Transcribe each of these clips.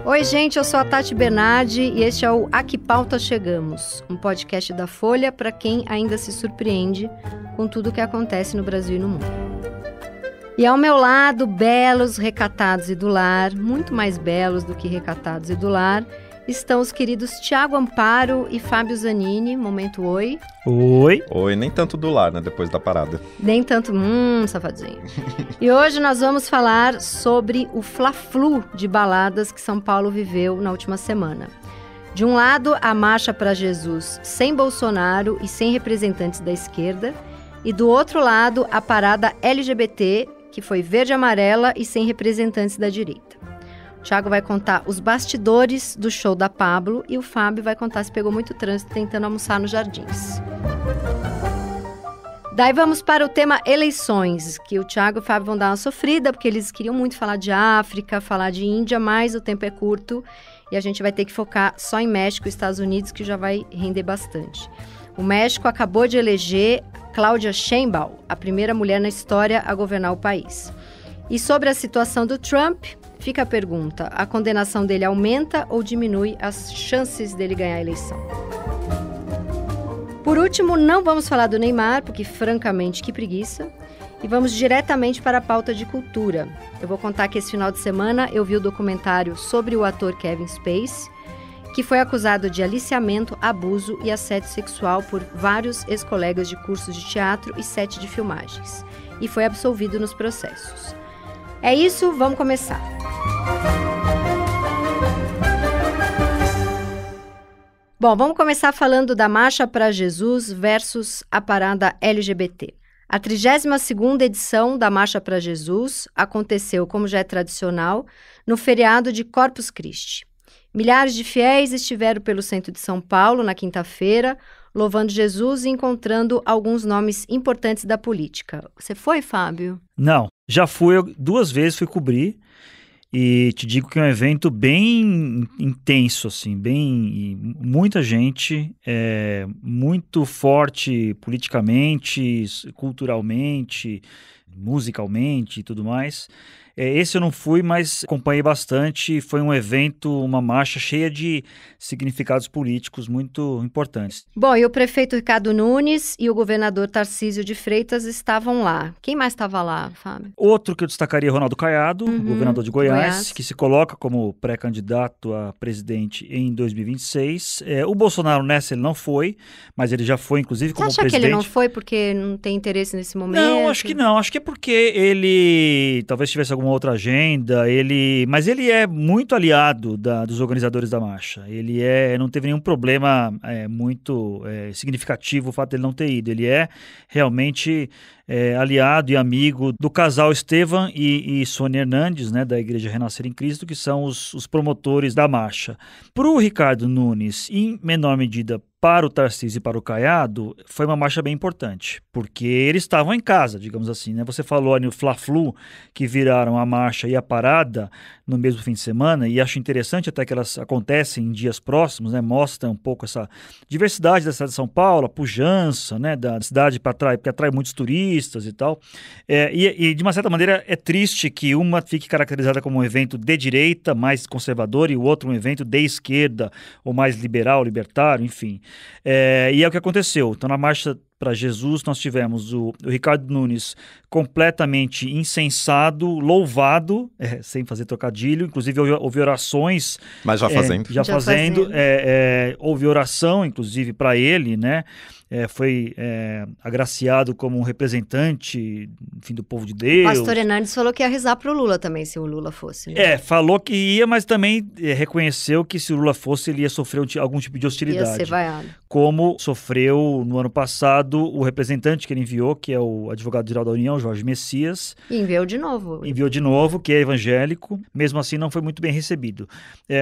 Oi, gente, eu sou a Tati Bernardi e este é o A Que Pauta Chegamos, um podcast da Folha para quem ainda se surpreende com tudo o que acontece no Brasil e no mundo. E ao meu lado, belos, recatados e do lar, muito mais belos do que recatados e do lar, estão os queridos Thiago Amparo e Fábio Zanini. Momento oi. Oi. Oi, nem tanto do lar, né, depois da parada. Nem tanto, safadinho. E hoje nós vamos falar sobre o fla-flu de baladas que São Paulo viveu na última semana. De um lado, a Marcha para Jesus sem Bolsonaro e sem representantes da esquerda. E do outro lado, a parada LGBT, que foi verde e amarela e sem representantes da direita. O Thiago vai contar os bastidores do show da Pablo e o Fábio vai contar se pegou muito trânsito tentando almoçar nos Jardins. Daí vamos para o tema eleições, que o Thiago e o Fábio vão dar uma sofrida, porque eles queriam muito falar de África, falar de Índia, mas o tempo é curto e a gente vai ter que focar só em México e Estados Unidos, que já vai render bastante. O México acabou de eleger Claudia Sheinbaum, a primeira mulher na história a governar o país. E sobre a situação do Trump, fica a pergunta: a condenação dele aumenta ou diminui as chances dele ganhar a eleição? Por último, não vamos falar do Neymar, porque francamente que preguiça. E vamos diretamente para a pauta de cultura. Eu vou contar que esse final de semana eu vi o documentário sobre o ator Kevin Spacey, que foi acusado de aliciamento, abuso e assédio sexual por vários ex-colegas de cursos de teatro e set de filmagens. E foi absolvido nos processos. É isso, vamos começar. Bom, vamos começar falando da Marcha para Jesus versus a parada LGBT. A 32ª edição da Marcha para Jesus aconteceu, como já é tradicional, no feriado de Corpus Christi. Milhares de fiéis estiveram pelo centro de São Paulo na quinta-feira, louvando Jesus e encontrando alguns nomes importantes da política. Você foi, Fábio? Não, já fui 2 vezes, fui cobrir e te digo que é um evento bem intenso, assim, muita gente, muito forte politicamente, culturalmente, musicalmente e tudo mais. Esse eu não fui, mas acompanhei bastante. Foi um evento, uma marcha cheia de significados políticos muito importantes. Bom, e o prefeito Ricardo Nunes e o governador Tarcísio de Freitas estavam lá. Quem mais estava lá, Fábio? Outro que eu destacaria é Ronaldo Caiado, governador de Goiás, que se coloca como pré-candidato a presidente em 2026. O Bolsonaro nessa ele não foi, mas ele já foi, inclusive, como presidente. Você acha que ele não foi porque não tem interesse nesse momento? Não, acho que não. Acho que é porque ele talvez tivesse alguma outra agenda, mas ele é muito aliado dos organizadores da marcha. Ele não teve nenhum problema muito significativo o fato de ele não ter ido. Ele é realmente aliado e amigo do casal Estevam e Sônia Hernandes, né, da Igreja Renascer em Cristo, que são os promotores da marcha. Para o Ricardo Nunes, em menor medida para o Tarcísio e para o Caiado, foi uma marcha bem importante, porque eles estavam em casa, digamos assim, né? Você falou ali no Fla-Flu, que viraram a marcha e a parada no mesmo fim de semana, e acho interessante até que elas acontecem em dias próximos, né? Mostra um pouco essa diversidade da cidade de São Paulo, a pujança, né, da cidade que atrai muitos turistas e tal. E de uma certa maneira é triste que uma fique caracterizada como um evento de direita, mais conservador, e o outro um evento de esquerda, ou mais liberal, libertário, enfim. E é o que aconteceu. Então, na Marcha para Jesus, nós tivemos o Ricardo Nunes completamente incensado, louvado, sem fazer trocadilho, inclusive houve orações. Mas já fazendo. Houve oração, inclusive, para ele, né? Foi agraciado como um representante, enfim, do povo de Deus. O pastor Hernandes falou que ia rezar pro Lula também, se o Lula fosse. Né? Falou que ia, mas também reconheceu que se o Lula fosse, ele ia sofrer algum tipo de hostilidade. Ia ser vaiado. Como sofreu no ano passado o representante que ele enviou, que é o advogado-geral da União, Jorge Messias. E enviou de novo. Enviou de novo, que é evangélico. Mesmo assim, não foi muito bem recebido.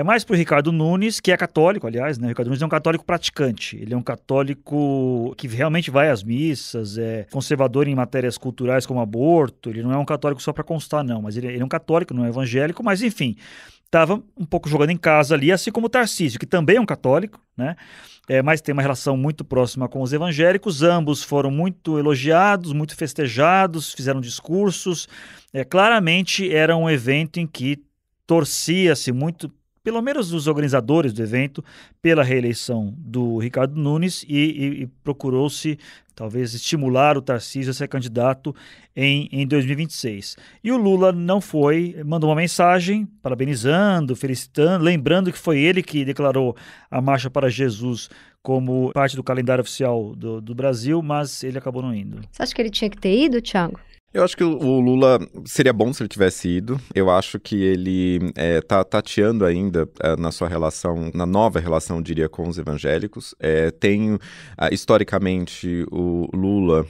Mas para o Ricardo Nunes, que é católico, aliás, né? O Ricardo Nunes é um católico praticante. Ele é um católico que realmente vai às missas, é conservador em matérias culturais como aborto. Ele não é um católico só para constar, não. Mas ele é um católico, não é evangélico. Mas, enfim, estava um pouco jogando em casa ali, assim como o Tarcísio, que também é um católico, né? Mas tem uma relação muito próxima com os evangélicos. Ambos foram muito elogiados, muito festejados, fizeram discursos. Claramente era um evento em que torcia-se muito pelo menos os organizadores do evento, pela reeleição do Ricardo Nunes e procurou-se talvez estimular o Tarcísio a ser candidato em 2026. E o Lula não foi, mandou uma mensagem parabenizando, felicitando, lembrando que foi ele que declarou a Marcha para Jesus como parte do calendário oficial do Brasil, mas ele acabou não indo. Você acha que ele tinha que ter ido, Thiago? Eu acho que o Lula seria bom se ele tivesse ido. Eu acho que ele tá tateando ainda na sua relação, na nova relação, eu diria, com os evangélicos. Historicamente, o Lula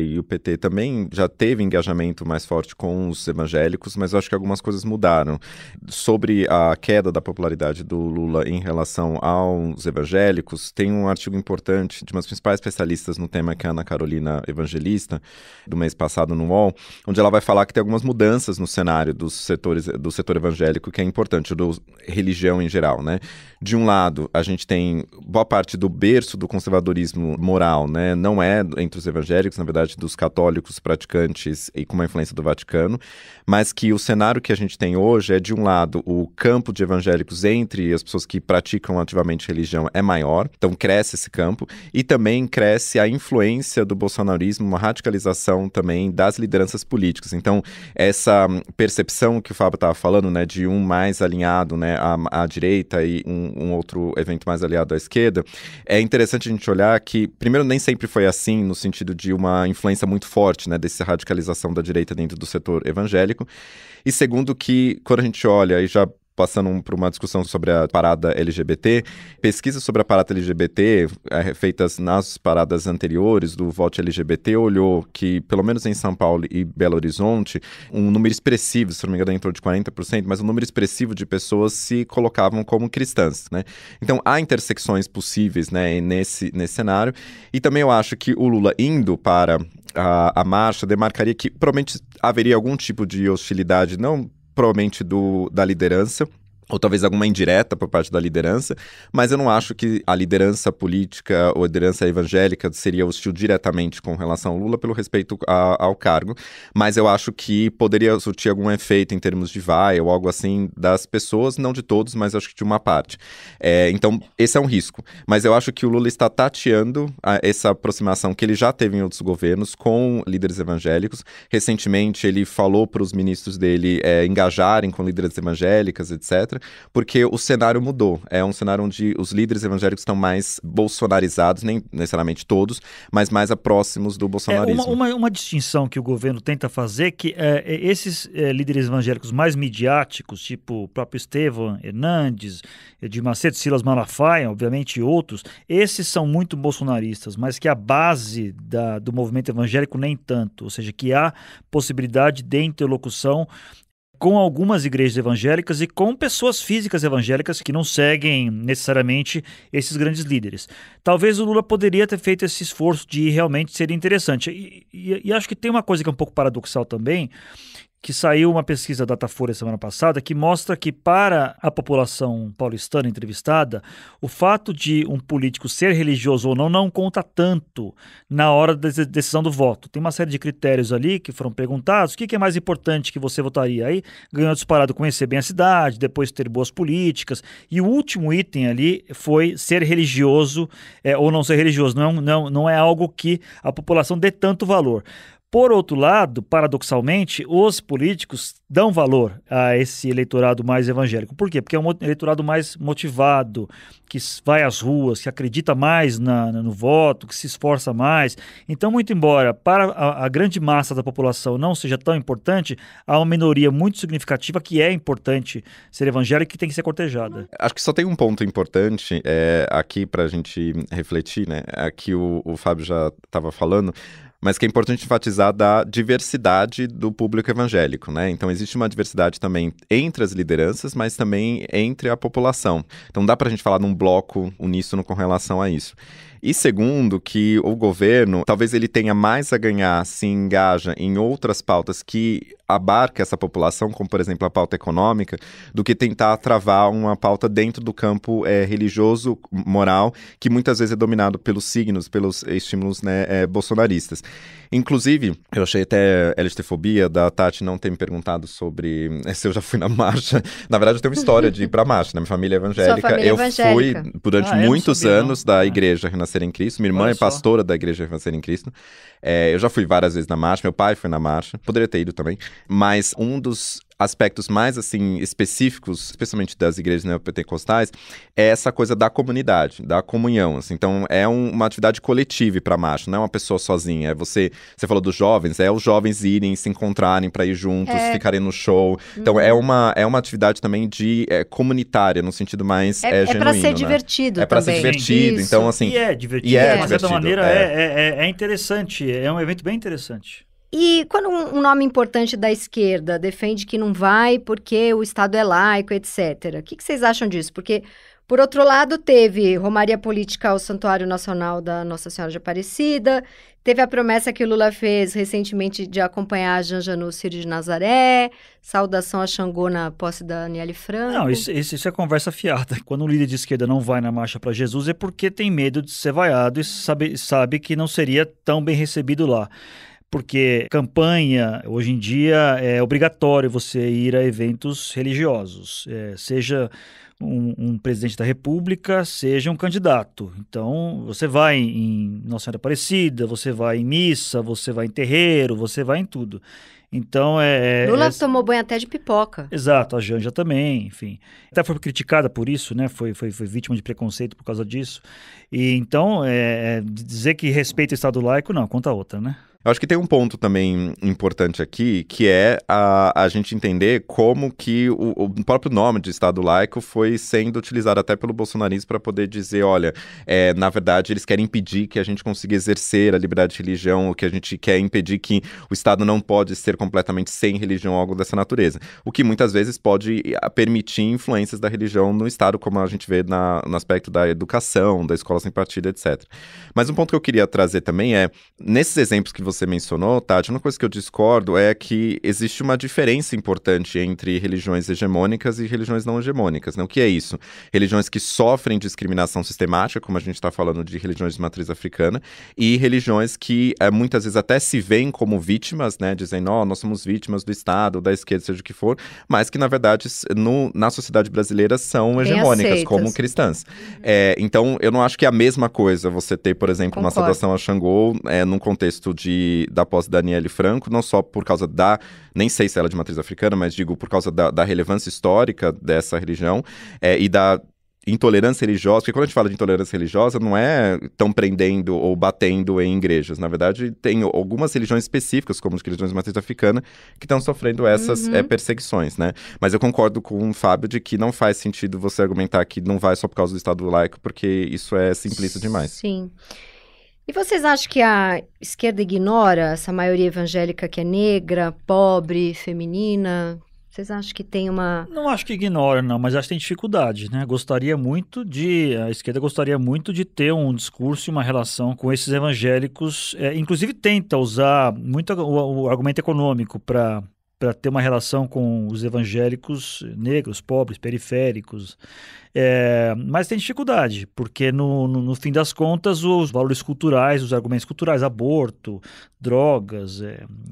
e o PT também já teve engajamento mais forte com os evangélicos, mas eu acho que algumas coisas mudaram. Sobre a queda da popularidade do Lula em relação aos evangélicos, tem um artigo importante de uma das principais especialistas no tema, que é a Ana Carolina Evangelista, do mês passado no UOL, onde ela vai falar que tem algumas mudanças no cenário do setor evangélico, que é importante, da religião em geral, né? De um lado, a gente tem boa parte do berço do conservadorismo moral, né? Não é entre os evangélicos, na verdade, dos católicos praticantes e com uma influência do Vaticano, mas que o cenário que a gente tem hoje é, de um lado, o campo de evangélicos entre as pessoas que praticam ativamente religião é maior, então cresce esse campo, e também cresce a influência do bolsonarismo, uma radicalização também das lideranças políticas. Então, essa percepção que o Fábio estava falando, né, de um mais alinhado, né, à direita e um outro evento mais aliado à esquerda, é interessante a gente olhar que, primeiro, nem sempre foi assim, no sentido de uma influência muito forte, né, dessa radicalização da direita dentro do setor evangélico, e segundo que, quando a gente olha, e já passando por uma discussão sobre a parada LGBT, pesquisas sobre a parada LGBT feitas nas paradas anteriores do Vote LGBT olhou que, pelo menos em São Paulo e Belo Horizonte, um número expressivo, se não me engano, em torno de 40%, mas um número expressivo de pessoas se colocavam como cristãs, né? Então, há intersecções possíveis, né, nesse cenário, e também eu acho que o Lula indo para a marcha demarcaria que provavelmente haveria algum tipo de hostilidade, não provavelmente da liderança, ou talvez alguma indireta por parte da liderança, mas eu não acho que a liderança política ou a liderança evangélica seria hostil diretamente com relação ao Lula pelo respeito ao cargo, mas eu acho que poderia surtir algum efeito em termos de vaia ou algo assim das pessoas, não de todos, mas acho que de uma parte. Então, esse é um risco, mas eu acho que o Lula está tateando essa aproximação que ele já teve em outros governos com líderes evangélicos. Recentemente, ele falou para os ministros dele engajarem com líderes evangélicas, etc., porque o cenário mudou. É um cenário onde os líderes evangélicos estão mais bolsonarizados, nem necessariamente todos, mas mais próximos do bolsonarismo. Uma distinção que o governo tenta fazer, que esses líderes evangélicos mais midiáticos, tipo o próprio Estevão Hernandes, Edir Macedo, Silas Malafaia, obviamente outros, esses são muito bolsonaristas, mas que a base do movimento evangélico nem tanto, ou seja, que há possibilidade de interlocução com algumas igrejas evangélicas e com pessoas físicas evangélicas que não seguem necessariamente esses grandes líderes. Talvez o Lula poderia ter feito esse esforço de realmente ser interessante. E acho que tem uma coisa que é um pouco paradoxal também, que saiu uma pesquisa da Datafolha semana passada que mostra que, para a população paulistana entrevistada, o fato de um político ser religioso ou não conta tanto na hora da decisão do voto. Tem uma série de critérios ali que foram perguntados. O que é mais importante que você votaria? Aí ganhou disparado conhecer bem a cidade, depois ter boas políticas. E o último item ali foi ser religioso ou não ser religioso. Não é algo que a população dê tanto valor. Por outro lado, paradoxalmente, os políticos dão valor a esse eleitorado mais evangélico. Por quê? Porque é um eleitorado mais motivado, que vai às ruas, que acredita mais no voto, que se esforça mais. Então, muito embora para a grande massa da população não seja tão importante, há uma minoria muito significativa que é importante ser evangélica e que tem que ser cortejada. Acho que só tem um ponto importante aqui para a gente refletir, né? Aqui o Fábio já estava falando, mas que é importante enfatizar da diversidade do público evangélico, né? Então, existe uma diversidade também entre as lideranças, mas também entre a população. Então, dá pra gente falar num bloco uníssono com relação a isso. E segundo, que o governo, talvez ele tenha mais a ganhar se engaja em outras pautas que abarca essa população, como por exemplo a pauta econômica, do que tentar travar uma pauta dentro do campo religioso, moral, que muitas vezes é dominado pelos signos, pelos estímulos, né, bolsonaristas. Inclusive, eu achei até LGBTfobia da Tati não ter me perguntado sobre se eu já fui na marcha. Na verdade, eu tenho uma história de ir pra marcha, né? Minha família é evangélica. Sua família eu evangélica. fui durante muitos anos da Igreja Renascer em Cristo. Minha irmã Olha é só. pastora da Igreja Renascer em Cristo. Eu já fui várias vezes na marcha, meu pai foi na marcha, poderia ter ido também, mas um dos aspectos mais, assim, específicos, especialmente das igrejas neopentecostais, é essa coisa da comunidade, da comunhão, assim. Então, é uma atividade coletiva para marcha, não é uma pessoa sozinha. É você falou dos jovens, é os jovens irem, se encontrarem para ir juntos, ficarem no show. Então, é uma atividade também comunitária, no sentido mais genuíno, para ser né? divertido É para ser também. divertido, Isso. então, assim... E é divertido, E é de certa divertido, maneira é interessante, é um evento bem interessante. E quando um nome importante da esquerda defende que não vai porque o Estado é laico, etc., o que vocês acham disso? Porque, por outro lado, teve romaria política ao Santuário Nacional da Nossa Senhora de Aparecida, teve a promessa que o Lula fez recentemente de acompanhar a Janja no Círio de Nazaré, saudação a Xangô na posse da Aniele Franco. Não, isso é conversa fiada. Quando um líder de esquerda não vai na marcha para Jesus é porque tem medo de ser vaiado e sabe que não seria tão bem recebido lá. Porque campanha, hoje em dia, é obrigatório você ir a eventos religiosos, seja um presidente da República, seja um candidato. Então, você vai em Nossa Senhora Aparecida, você vai em missa, você vai em terreiro, você vai em tudo. Então, Lula tomou banho até de pipoca. Exato, a Janja também, enfim. Até foi criticada por isso, né? Foi vítima de preconceito por causa disso. E então, dizer que respeita o Estado laico, não, conta outra, né? Eu acho que tem um ponto também importante aqui, que é a gente entender como que o próprio nome de Estado laico foi sendo utilizado até pelo bolsonarismo para poder dizer, olha, na verdade eles querem impedir que a gente consiga exercer a liberdade de religião, ou que a gente quer impedir que o Estado não pode ser completamente sem religião ou algo dessa natureza. O que muitas vezes pode permitir influências da religião no Estado, como a gente vê no aspecto da educação, da escola sem partido, etc. Mas um ponto que eu queria trazer também nesses exemplos que você mencionou, Tati, uma coisa que eu discordo é que existe uma diferença importante entre religiões hegemônicas e religiões não hegemônicas, né? O que é isso? Religiões que sofrem discriminação sistemática, como a gente está falando de religiões de matriz africana, e religiões que muitas vezes até se veem como vítimas, né? Dizendo, nós somos vítimas do Estado, da esquerda, seja o que for, mas que na verdade na sociedade brasileira são hegemônicas, aceitas. como cristãs. Então, eu não acho que é a mesma coisa você ter, por exemplo, uma saudação a Xangô num contexto da posse da Aniele Franco, não só por causa nem sei se ela é de matriz africana, mas digo por causa da relevância histórica dessa religião e da intolerância religiosa, porque quando a gente fala de intolerância religiosa, não é tão prendendo ou batendo em igrejas. Na verdade, tem algumas religiões específicas, como as religiões de matriz africana, que estão sofrendo essas perseguições, né? Mas eu concordo com o Fábio de que não faz sentido você argumentar que não vai só por causa do Estado laico, porque isso é simplista demais. Sim. E vocês acham que a esquerda ignora essa maioria evangélica que é negra, pobre, feminina? Vocês acham que tem uma... Não acho que ignora, não, mas acho que tem dificuldade, né? A esquerda gostaria muito de ter um discurso e uma relação com esses evangélicos, inclusive tenta usar muito o argumento econômico para ter uma relação com os evangélicos negros, pobres, periféricos. Mas tem dificuldade, porque no fim das contas os valores culturais, os argumentos culturais, aborto, drogas,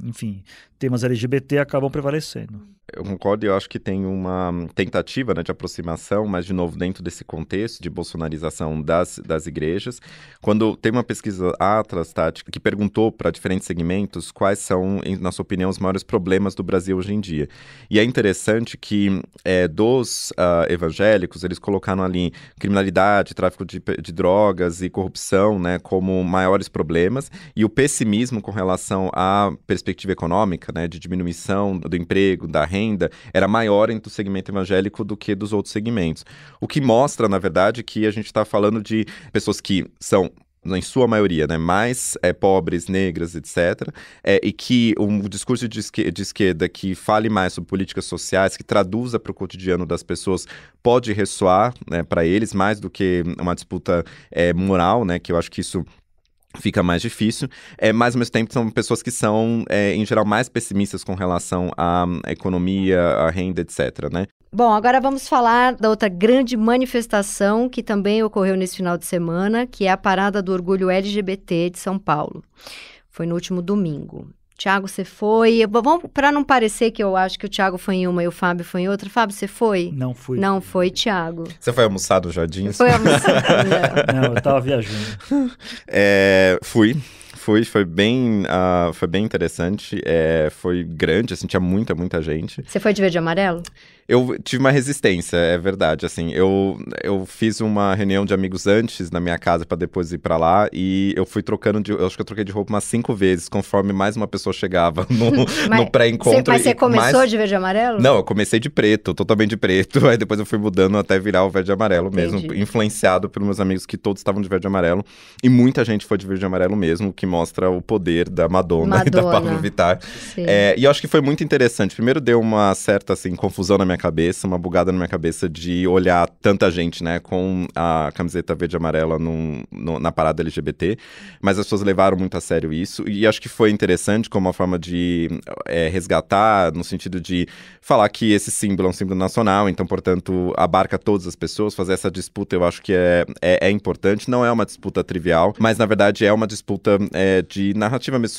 enfim, temas LGBT acabam prevalecendo. Eu concordo e eu acho que tem uma tentativa, né, de aproximação, mas, de novo, dentro desse contexto de bolsonarização das igrejas. Quando tem uma pesquisa Atlas, Tati, que perguntou para diferentes segmentos quais são, na sua opinião, os maiores problemas do Brasil hoje em dia. E é interessante que dos evangélicos, eles colocaram ali criminalidade, tráfico de drogas e corrupção, né, como maiores problemas, e o pessimismo com relação à perspectiva econômica, né, de diminuição do emprego, da renda, era maior entre o segmento evangélico do que dos outros segmentos. O que mostra, na verdade, que a gente está falando de pessoas que são em sua maioria, né, mais pobres, negras, etc., e que um discurso de esquerda que fale mais sobre políticas sociais, que traduza para o cotidiano das pessoas, pode ressoar, né, para eles, mais do que uma disputa moral, né, que eu acho que isso fica mais difícil, mas ao mesmo tempo são pessoas que são, em geral, mais pessimistas com relação à economia, à renda, etc., né? Bom, agora vamos falar da outra grande manifestação que também ocorreu nesse final de semana, que é a Parada do Orgulho LGBT de São Paulo. Foi no último domingo. Tiago, você foi? Vamos, para não parecer que eu acho que o Tiago foi em uma e o Fábio foi em outra. Fábio, você foi? Não fui. Não foi, Tiago. Você foi almoçar no Jardim? Foi almoçar, não, eu tava viajando. Fui, foi bem interessante, foi grande, assim, tinha muita gente. Você foi de verde e amarelo? Eu tive uma resistência, é verdade, assim, eu fiz uma reunião de amigos antes na minha casa pra depois ir pra lá e eu fui eu acho que eu troquei de roupa umas 5 vezes, conforme mais uma pessoa chegava no pré-encontro. Mas você começou de verde e amarelo? Não, eu comecei de preto, totalmente de preto, aí depois eu fui mudando até virar o verde e amarelo mesmo, influenciado pelos meus amigos que todos estavam de verde e amarelo, e muita gente foi de verde e amarelo mesmo, que mostra o poder da Madonna. E da Pablo Vittar. E eu acho que foi muito interessante. Primeiro deu uma certa, assim, confusão na minha cabeça, uma bugada na minha cabeça de olhar tanta gente, né, com a camiseta verde e amarela na parada LGBT, mas as pessoas levaram muito a sério isso, e acho que foi interessante como uma forma de resgatar, no sentido de falar que esse símbolo é um símbolo nacional, então, portanto, abarca todas as pessoas. Fazer essa disputa eu acho que é importante, não é uma disputa trivial, mas na verdade é uma disputa de narrativa mesmo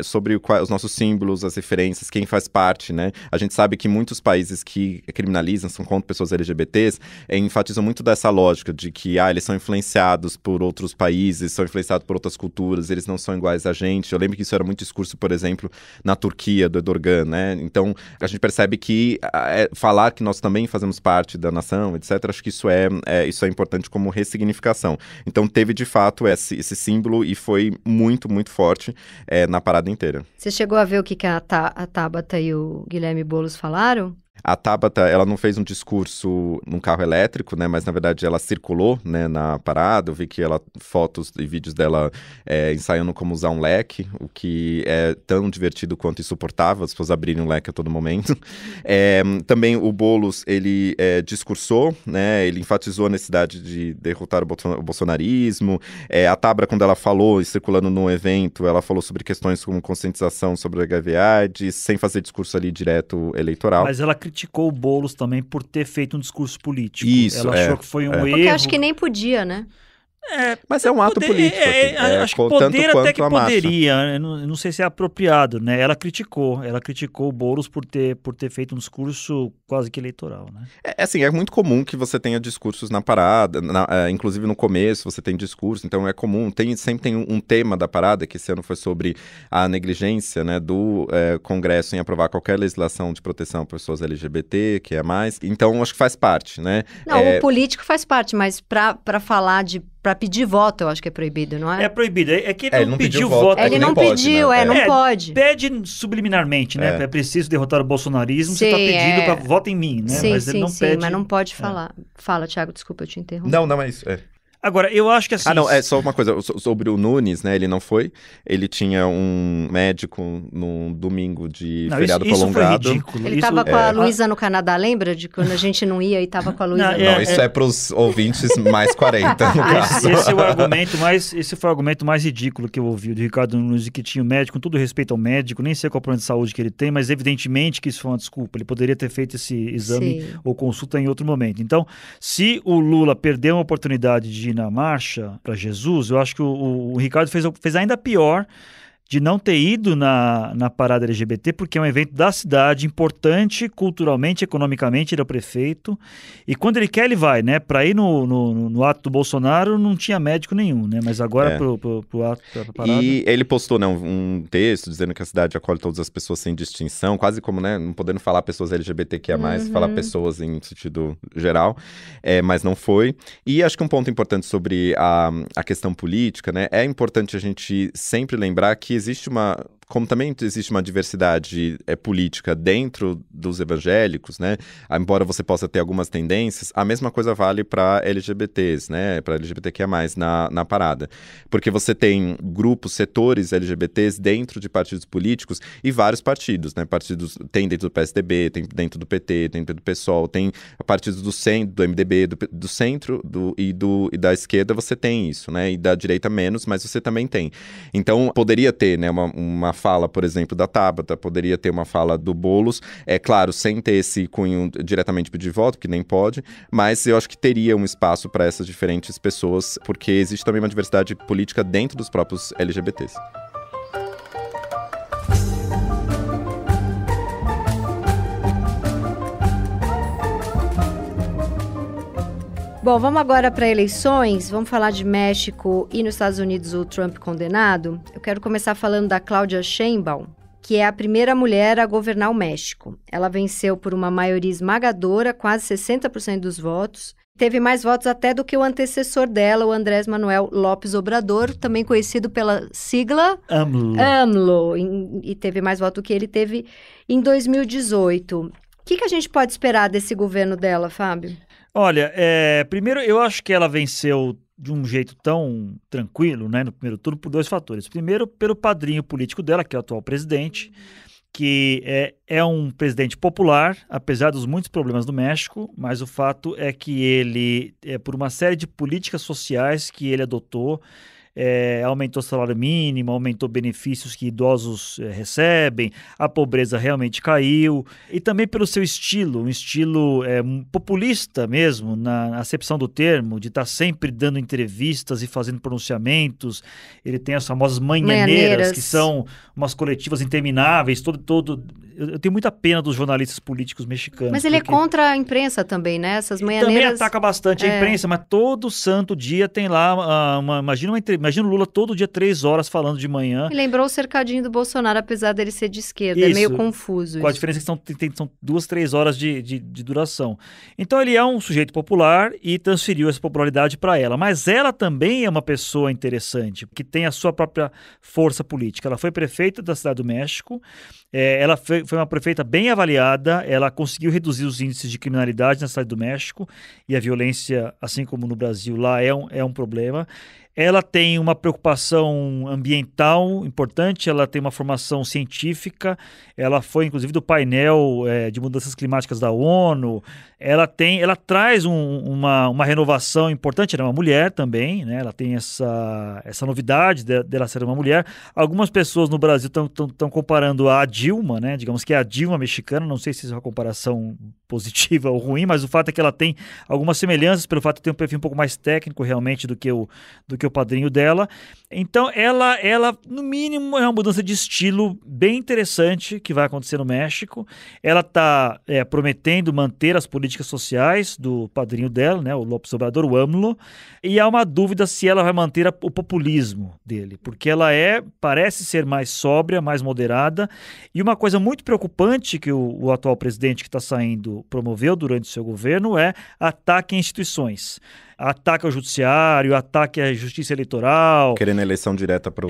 sobre os nossos símbolos, as referências, quem faz parte, né? A gente sabe que muitos países que criminalizam, são contra pessoas LGBTs, enfatizam muito dessa lógica de que eles são influenciados por outros países, são influenciados por outras culturas, eles não são iguais a gente. Eu lembro que isso era muito discurso, por exemplo, na Turquia, do Erdogan, né? Então, a gente percebe que falar que nós também fazemos parte da nação, etc., acho que isso é importante como ressignificação. Então, teve, de fato, esse símbolo e foi muito forte na parada inteira. Você chegou a ver o que a Tabata e o Guilherme Boulos falaram? A Tabata, ela não fez um discurso num carro elétrico, né, mas na verdade ela circulou, né, na parada. Eu vi que fotos e vídeos dela ensaiando como usar um leque, o que é tão divertido quanto insuportável, as pessoas abrirem um leque a todo momento. Também o Boulos, ele discursou, né, ele enfatizou a necessidade de derrotar o bolsonarismo. A Tabata, quando ela falou, circulando no evento, ela falou sobre questões como conscientização sobre o HIV/AIDS, sem fazer discurso ali direto eleitoral. Mas ela criticou o Boulos também por ter feito um discurso político. Isso, ela achou que foi um erro. Porque acho que nem podia, né? Mas é um ato político. Acho que poder até que poderia. Eu não sei se é apropriado, né? Ela criticou o Boulos por ter feito um discurso quase que eleitoral, né? Assim, é muito comum que você tenha discursos na parada, inclusive no começo você tem discurso, então é comum, sempre tem um tema da parada, que esse ano foi sobre a negligência, né, do Congresso em aprovar qualquer legislação de proteção para pessoas LGBT, que é mais, então acho que faz parte, né? Não, o político faz parte, mas para falar Pra pedir voto, eu acho que é proibido, não é? É proibido. É que ele não pediu voto. Ele não pediu, né? Não pode. Pede subliminarmente, né? É preciso derrotar o bolsonarismo, você tá pedindo pra voto em mim, né? Sim, mas ele não pede. Mas não pode falar. Fala, Thiago, desculpa, eu te interrompi. Não, mas... Agora, eu acho que assim... só uma coisa, sobre o Nunes, né, ele não foi, ele tinha um médico num domingo de feriado prolongado. Foi ridículo. Ele tava com a Luísa no Canadá, lembra? De quando a gente não ia e tava com a Luísa. Isso é pros ouvintes mais 40, no caso. Esse foi o argumento mais ridículo que eu ouvi do Ricardo Nunes, que tinha o médico, com todo respeito ao médico, nem sei qual é o problema de saúde que ele tem, mas evidentemente que isso foi uma desculpa, ele poderia ter feito esse exame ou consulta em outro momento. Então, se o Lula perdeu uma oportunidade de na marcha para Jesus, eu acho que o Ricardo fez ainda pior de não ter ido na parada LGBT, porque é um evento da cidade, importante culturalmente, economicamente, ele é o prefeito, e quando ele quer, ele vai, né? Para ir no ato do Bolsonaro, não tinha médico nenhum, né? Mas agora pro ato, pra parada... E ele postou, né, um texto dizendo que a cidade acolhe todas as pessoas sem distinção, quase como, né, não podendo falar pessoas LGBTQIA+, falar pessoas em sentido geral, mas não foi. E acho que um ponto importante sobre a questão política, né, é importante a gente sempre lembrar que existe uma como também existe uma diversidade política dentro dos evangélicos, né? Embora você possa ter algumas tendências, a mesma coisa vale para LGBTs, né? Para LGBTQIA+, na parada. Porque você tem grupos, setores LGBTs dentro de partidos políticos e vários partidos, né? Partidos tem dentro do PSDB, tem dentro do PT, tem dentro do PSOL, tem partidos do centro, do MDB, do centro e da esquerda você tem isso, né? E da direita menos, mas você também tem. Então, poderia ter, né, uma fala, por exemplo, da Tabata, poderia ter uma fala do Boulos, é claro, sem ter esse cunho diretamente pedir voto, que nem pode, mas eu acho que teria um espaço para essas diferentes pessoas, porque existe também uma diversidade política dentro dos próprios LGBTs. Bom, vamos agora para eleições. Vamos falar de México e nos Estados Unidos o Trump condenado. Eu quero começar falando da Claudia Sheinbaum, que é a primeira mulher a governar o México. Ela venceu por uma maioria esmagadora, quase 60% dos votos. Teve mais votos até do que o antecessor dela, o Andrés Manuel López Obrador, também conhecido pela sigla AMLO. E teve mais votos do que ele teve em 2018. O que a gente pode esperar desse governo dela, Fábio? Olha, primeiro eu acho que ela venceu de um jeito tão tranquilo, né, no primeiro turno, por dois fatores. Primeiro, pelo padrinho político dela, que é o atual presidente, que é um presidente popular, apesar dos muitos problemas do México, mas o fato é que ele, por uma série de políticas sociais que ele adotou, aumentou o salário mínimo, aumentou benefícios que idosos recebem, a pobreza realmente caiu, e também pelo seu estilo, um estilo populista mesmo, na acepção do termo, de estar sempre dando entrevistas e fazendo pronunciamentos. Ele tem as famosas manhaneiras, que são umas coletivas intermináveis, eu tenho muita pena dos jornalistas políticos mexicanos. Mas ele é contra a imprensa também, né? Essas manhaneiras... Também ataca bastante a imprensa, mas todo santo dia tem lá, imagina o Lula todo dia 3 horas falando de manhã. Me lembrou o cercadinho do Bolsonaro, apesar dele ser de esquerda. Isso, é meio confuso. Com a diferença que são 2, 3 horas de duração. Então ele é um sujeito popular e transferiu essa popularidade para ela. Mas ela também é uma pessoa interessante, que tem a sua própria força política. Ela foi prefeita da Cidade do México, ela foi uma prefeita bem avaliada, ela conseguiu reduzir os índices de criminalidade na Cidade do México, e a violência, assim como no Brasil, lá é um problema. Ela tem uma preocupação ambiental importante, ela tem uma formação científica, ela foi inclusive do painel de mudanças climáticas da ONU, ela traz uma renovação importante, ela é uma mulher também, né? Ela tem essa novidade dela ser uma mulher. Algumas pessoas no Brasil estão comparando a Dilma, né? Digamos que é a Dilma mexicana, não sei se isso é uma comparação positiva ou ruim, mas o fato é que ela tem algumas semelhanças pelo fato de ter um perfil um pouco mais técnico realmente do que o padrinho dela. Então ela no mínimo é uma mudança de estilo bem interessante que vai acontecer no México. Ela está prometendo manter as políticas sociais do padrinho dela, né, o López Obrador, o AMLO, e há uma dúvida se ela vai manter o populismo dele, porque ela parece ser mais sóbria, mais moderada, e uma coisa muito preocupante que o atual presidente que está saindo promoveu durante o seu governo é ataque a instituições. Ataque ao judiciário, ataque à justiça eleitoral. Querendo eleição direta para o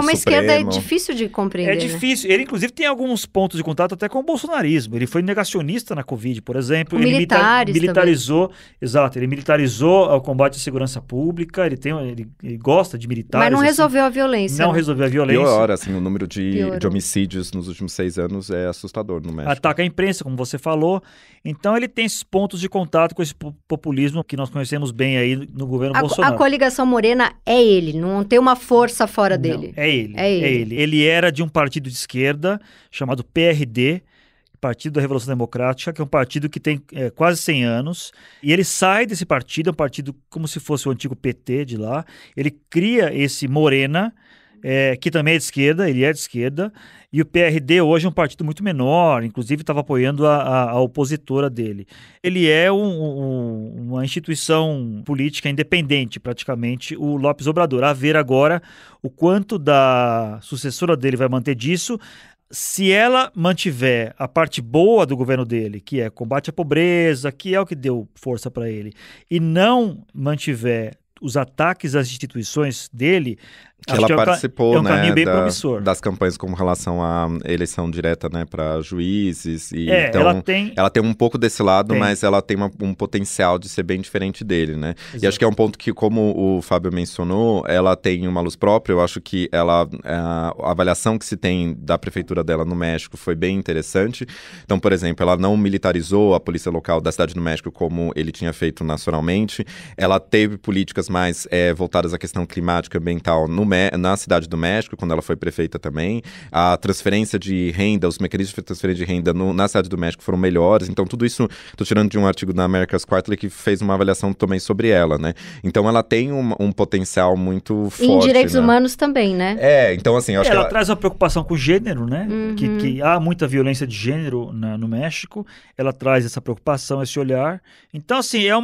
uma esquerda difícil de compreender. É difícil. Né? Ele, inclusive, tem alguns pontos de contato até com o bolsonarismo. Ele foi negacionista na Covid, por exemplo. Ele militarizou. Também. Exato, ele militarizou o combate à segurança pública. Ele gosta de militares. Mas não resolveu a violência. Não resolveu a violência. Pior, assim, o número de homicídios nos últimos 6 anos é assustador no México. Ataca a imprensa, como você falou. Então, ele tem esses pontos de contato com esse populismo que nós conhecemos bem aí no governo Bolsonaro. A coligação Morena é ele, não tem uma força fora dele. É ele. Ele era de um partido de esquerda chamado PRD, Partido da Revolução Democrática, que é um partido que tem quase 100 anos, e ele sai desse partido, é um partido como se fosse o antigo PT de lá, ele cria esse Morena, que também é de esquerda, ele é de esquerda, e o PRD hoje é um partido muito menor, inclusive estava apoiando a opositora dele. Ele é uma instituição política independente, praticamente, o López Obrador. A ver agora o quanto da sucessora dele vai manter disso. Se ela mantiver a parte boa do governo dele, que é combate à pobreza, que é o que deu força para ele, e não mantiver os ataques às instituições dele, Que ela participou, um caminho bem promissor. Das campanhas com relação à eleição direta, né, para juízes. E então, ela tem um pouco desse lado, mas ela tem um potencial de ser bem diferente dele, né? Exato. E acho que é um ponto que, como o Fábio mencionou, ela tem uma luz própria. Eu acho que a avaliação que se tem da prefeitura dela no México foi bem interessante. Então, por exemplo, ela não militarizou a polícia local da cidade do México como ele tinha feito nacionalmente. Ela teve políticas mais voltadas à questão climática e ambiental na cidade do México, quando ela foi prefeita também. A transferência de renda, os mecanismos de transferência de renda na cidade do México foram melhores. Então, tudo isso, estou tirando de um artigo da America's Quarterly que fez uma avaliação também sobre ela, né? Então, ela tem um potencial muito forte. E em direitos humanos também, né? Então assim, eu acho que ela traz uma preocupação com o gênero, né? Uhum. Que há muita violência de gênero no México. Ela traz essa preocupação, esse olhar. Então, assim, Ela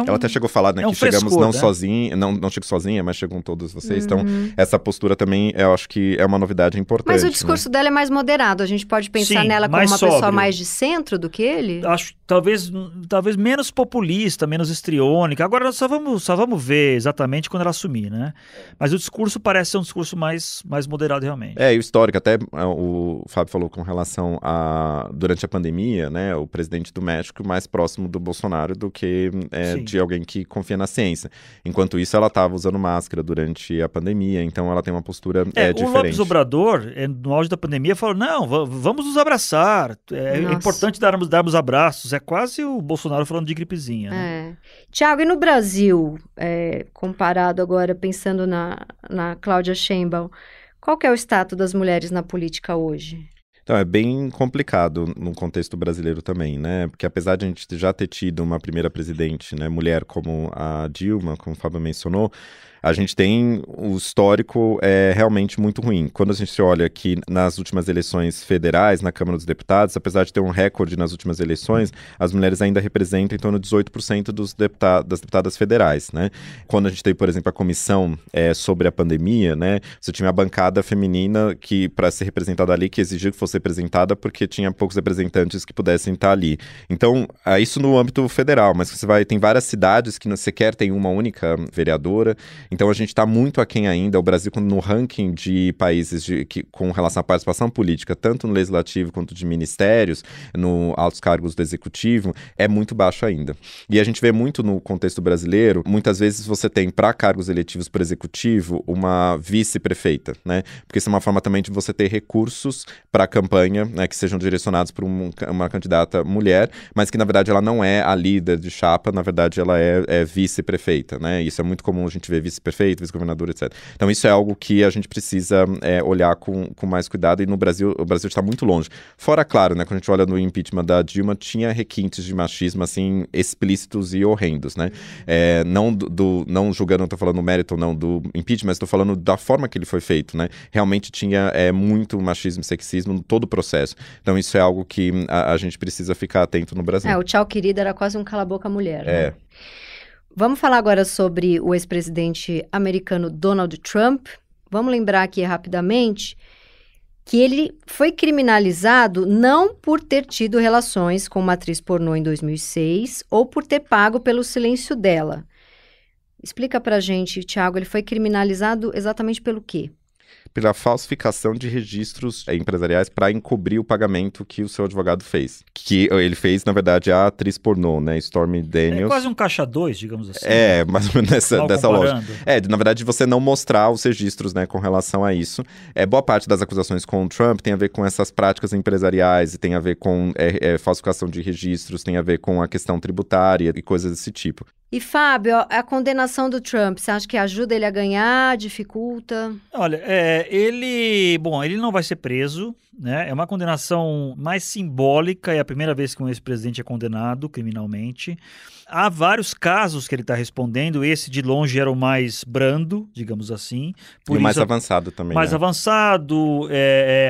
até chegou a falar, né, que chegamos frescor, não sozinha, não chego sozinha, mas chegam todos vocês. Então, essa postura também, eu acho que é uma novidade importante. Mas o discurso dela é mais moderado. A gente pode pensar nela como uma pessoa mais de centro do que ele? Acho talvez menos populista, menos histriônica. Agora, nós só vamos ver exatamente quando ela assumir, né? Mas o discurso parece ser um discurso mais moderado, realmente. E o histórico, até o Fábio falou com relação durante a pandemia, né? O presidente do México mais próximo do Bolsonaro do que de alguém que confia na ciência. Enquanto isso, ela estava usando máscara durante a pandemia, então ela tem uma postura diferente. O López Obrador, no auge da pandemia, falou, não, vamos nos abraçar, é importante darmos abraços, é quase o Bolsonaro falando de gripezinha, né? Tiago, e no Brasil, comparado agora, pensando na Cláudia Sheinbaum, qual que é o status das mulheres na política hoje? Então, é bem complicado no contexto brasileiro também, né? Porque apesar de a gente já ter tido uma primeira presidente, né, mulher como a Dilma, como o Fábio mencionou, a gente tem o histórico realmente muito ruim. Quando a gente olha que nas últimas eleições federais, na Câmara dos Deputados, apesar de ter um recorde nas últimas eleições, as mulheres ainda representam em torno de 18% das deputadas federais, né? Quando a gente teve, por exemplo, a comissão sobre a pandemia, né? Você tinha a bancada feminina que, para ser representada ali, que exigia que fosse representada porque tinha poucos representantes que pudessem estar ali. Então, isso no âmbito federal, mas tem várias cidades que sequer tem uma única vereadora. Então, a gente está muito aquém ainda. O Brasil, no ranking de países com relação à participação política, tanto no legislativo quanto de ministérios, no altos cargos do executivo, é muito baixo ainda. E a gente vê muito no contexto brasileiro, muitas vezes você tem, para cargos eletivos para executivo, uma vice-prefeita, né? Porque isso é uma forma também de você ter recursos para a campanha, né, que sejam direcionados para uma candidata mulher, mas que, na verdade, ela não é a líder de chapa, na verdade, ela é vice-prefeita, né? Isso é muito comum a gente ver vice-prefeito, vice-governador, etc. Então, isso é algo que a gente precisa olhar com mais cuidado, e o Brasil está muito longe. Fora, claro, né, quando a gente olha no impeachment da Dilma, tinha requintes de machismo, assim, explícitos e horrendos, né? Não julgando, não estou falando no mérito, não, do impeachment, mas estou falando da forma que ele foi feito, né? Realmente tinha muito machismo e sexismo em todo o processo. Então, isso é algo que a gente precisa ficar atento no Brasil. O tchau, querida, era quase um cala-boca mulher, né? Vamos falar agora sobre o ex-presidente americano Donald Trump. Vamos lembrar aqui rapidamente que ele foi criminalizado não por ter tido relações com uma atriz pornô em 2006 ou por ter pago pelo silêncio dela. Explica pra gente, Tiago, ele foi criminalizado exatamente pelo quê? Pela falsificação de registros empresariais para encobrir o pagamento que o seu advogado fez. Que ele fez, na verdade, a atriz pornô, né? Stormy Daniels. É quase um caixa 2, digamos assim. Mais ou menos dessa lógica. Na verdade, você não mostrar os registros, né, com relação a isso. Boa parte das acusações com o Trump tem a ver com essas práticas empresariais, e tem a ver com falsificação de registros, tem a ver com a questão tributária e coisas desse tipo. E, Fábio, a condenação do Trump, você acha que ajuda ele a ganhar, dificulta? Olha, ele não vai ser preso, né? É uma condenação mais simbólica, é a primeira vez que um ex-presidente é condenado criminalmente. Há vários casos que ele está respondendo, esse de longe era o mais brando, digamos assim. E o mais avançado também, mais avançado,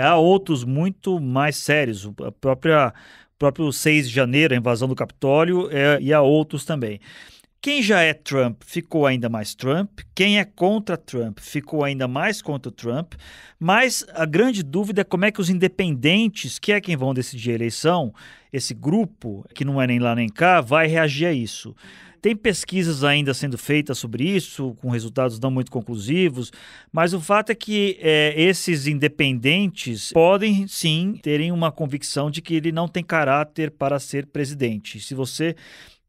há outros muito mais sérios, o próprio 6 de janeiro, a invasão do Capitólio, e há outros também. Quem já é Trump ficou ainda mais Trump, quem é contra Trump ficou ainda mais contra Trump, mas a grande dúvida é como é que os independentes, que é quem vão decidir a eleição, esse grupo, que não é nem lá nem cá, vai reagir a isso. Tem pesquisas ainda sendo feitas sobre isso, com resultados não muito conclusivos, mas o fato é que esses independentes podem, sim, terem uma convicção de que ele não tem caráter para ser presidente. Se você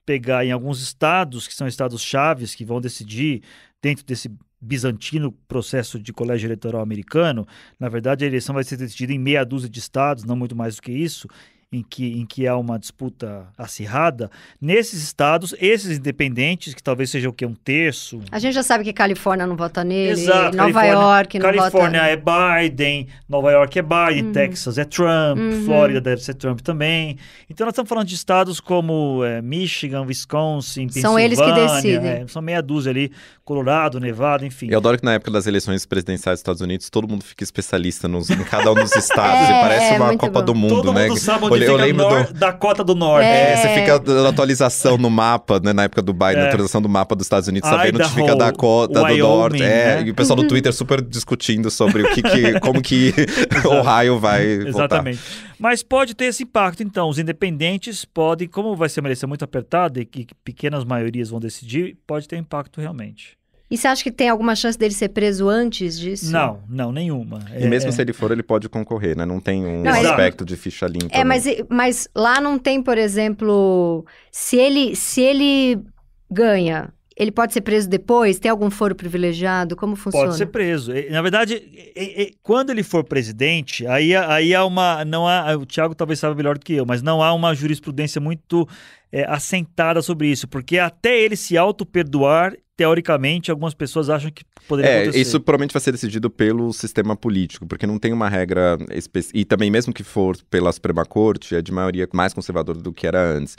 pegar em alguns estados, que são estados chaves, que vão decidir dentro desse bizantino processo de colégio eleitoral americano, na verdade a eleição vai ser decidida em meia dúzia de estados, não muito mais do que isso, em que há uma disputa acirrada. Nesses estados, esses independentes, que talvez seja o quê? Um terço. A gente já sabe que Califórnia não vota nele, Exato, Nova York não vota... Califórnia é Biden, Nova York é Biden, Texas é Trump, Flórida deve ser Trump também. Então nós estamos falando de estados como Michigan, Wisconsin, Pensilvânia. São eles que decidem. São meia dúzia ali, Colorado, Nevada, enfim. Eu adoro que na época das eleições presidenciais dos Estados Unidos, todo mundo fica especialista em cada um dos estados. E parece uma Copa do Mundo, todo né? Todo mundo sabe onde fica Dakota do Norte. Você fica dando atualização no mapa, né? Na época do Biden, atualização do mapa dos Estados Unidos, sabendo onde fica Dakota do Norte. Né? E o pessoal do Twitter super discutindo sobre como que Ohio vai votar. Exatamente. Mas pode ter esse impacto, então. Os independentes podem, como vai ser uma eleição muito apertada e que pequenas maiorias vão decidir, pode ter impacto realmente. E você acha que tem alguma chance dele ser preso antes disso? Não, nenhuma. E mesmo se ele for, ele pode concorrer, né? Não tem aspecto de ficha limpa. Mas lá não tem, por exemplo, se ele ganha, ele pode ser preso depois? Tem algum foro privilegiado? Como funciona? Pode ser preso. Na verdade, quando ele for presidente, aí há uma... Não há, o Thiago talvez saiba melhor do que eu, mas não há uma jurisprudência muito assentada sobre isso, porque até ele se auto-perdoar, teoricamente, algumas pessoas acham que poderia acontecer. Isso provavelmente vai ser decidido pelo sistema político, porque não tem uma regra específica. E também, mesmo que for pela Suprema Corte, é de maioria mais conservadora do que era antes.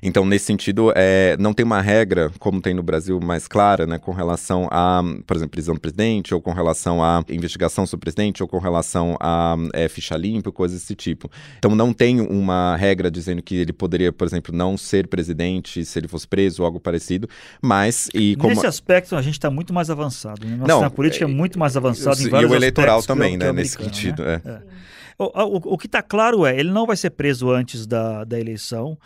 Então, nesse sentido, não tem uma regra, como tem no Brasil, mais clara, né, com relação a, por exemplo, prisão do presidente, ou com relação à investigação sobre o presidente, ou com relação a ficha limpa, coisas desse tipo. Então, não tem uma regra dizendo que ele poderia, por exemplo, não ser presidente se ele fosse preso ou algo parecido, mas... Nesse aspecto, a gente está muito mais avançado. Né? Nossa política é muito mais avançada em vários aspectos. E o eleitoral também, né, nesse sentido. Né? O que está claro ele não vai ser preso antes da eleição,